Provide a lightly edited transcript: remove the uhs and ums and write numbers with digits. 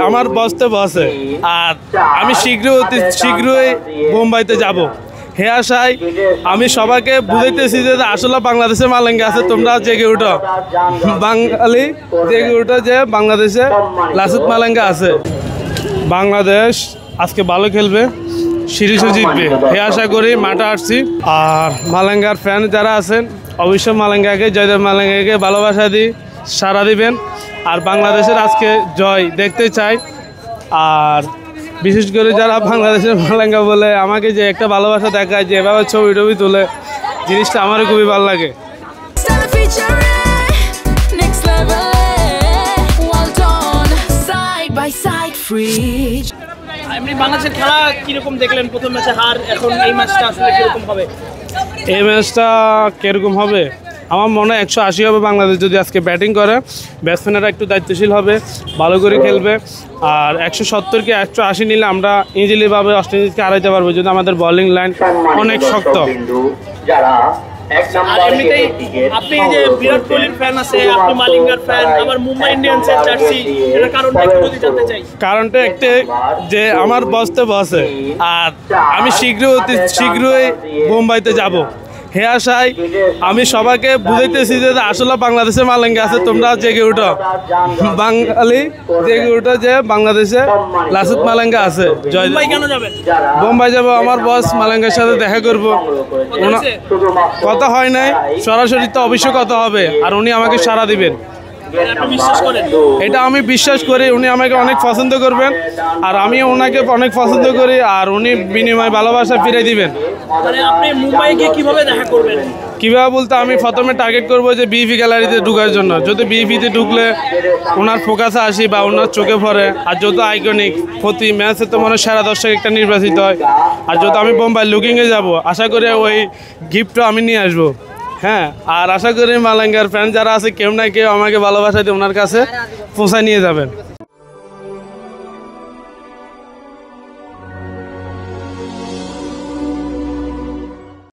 আমার বসতে বসে আর আমি শীঘ্রই মুম্বাইতে যাব। হে আশায় আমি সবাইকে বুঝাইতেছি যে আসলে বাংলাদেশে মালেঙ্গা আছে, তোমরা জেগে উঠো, বাঙালি জেগে উঠো যে বাংলাদেশে লাসিথ মালেঙ্গা আছে। বাংলাদেশ আজকে ভালো খেলবে, সিরিজও জিতবে হে আশা করি মাঠে আসছি। আর মালেঙ্গার ফ্যান যারা আছেন অবশ্যই মালেঙ্গাকে, জয়দেব মালেঙ্গাকে ভালোবাসা দিই, সাড়া দিবেন। আর বাংলাদেশের আজকে জয় দেখতে চাই। আর বিশেষ করে যারা বাংলাদেশের মালেঙ্গা বলে আমাকে যে একটা ভালোবাসা দেখায়, যে এভাবে ছবি টবি তুলে, জিনিসটা আমারও খুবই ভালো লাগে। এমনি বাংলাদেশের খেলা কিরকম দেখলেন? প্রথম ম্যাচে হার, এখন এই ম্যাচটা আসলে কিরকম হবে? এই ম্যাচটা কিরকম হবে আমার মনে হয় 180 হবে বাংলাদেশ যদি আজকে ব্যাটিং করে। ব্যাটসম্যানেরা একটু দায়িত্বশীল হবে, ভালো করে খেলবে। আর 170 কি 180 নিলে আমরা ইজিলিভাবে ওয়েস্ট ইন্ডিজকে হারাইতে পারবো, যদি আমাদের বোলিং লাইন অনেক শক্ত। আর এমনিতেই আপনি যে বিরাট কোহলির ফ্যান আছে, আপনি মালিঙ্গার ফ্যান, আবার মুম্বাই ইন্ডিয়ান্সের জার্সি, এর কারণটা একটু যদি জানতে চাই। কারণটা একটা যে আমার বসতে বসে আর আমি শীঘ্রই মুম্বাইতে যাব। হে আশায় আমি সবাইকে বুঝাইতেছি যে আসলে বাংলাদেশে মালেঙ্গা আছে, তোমরা জেগে উঠো, বাঙালি জেগে উঠো যে বাংলাদেশে লাসিথ মালেঙ্গা আছে। মুম্বাই কেন যাবেন? মুম্বাই যাব, আমার বস মালেঙ্গার সাথে দেখা করব। কথা হয় নাই, সরাসরি তো অবশ্যই কথা হবে, আর উনি আমাকে সাড়া দিবেন, এটা আমি বিশ্বাস করি। উনি আমাকে অনেক পছন্দ করবেন আর আমি ওনাকে অনেক পছন্দ করি, আর উনি বিনিময়ে ভালোবাসা ফিরে দিবেন। আপনি মুম্বাই গিয়ে কিভাবে দেখা করবেন? কীভাবে বলতে আমি প্রথমে টার্গেট করবো যে বিএপি গ্যালারিতে ঢুকার জন্য। যদি বিএপিতে ঢুকলে ওনার ফোকাসে আসি বা ওনার চোখে পড়ে, আর যত আইকনিক প্রতি ম্যাচে তো মনে সেরা দর্শক একটা নির্বাচিত হয়। আর যত আমি বোম্বাই লুকিংয়ে যাব, আশা করি ওই গিফটটা আমি নিয়ে আসবো। হ্যাঁ, আর আশা করি মালেঙ্গার ফ্যান যারা আছে কেউ না কেউ আমাকে ভালোবাসা দিয়ে ওনার কাছে পৌঁছায় নিয়ে যাবেন।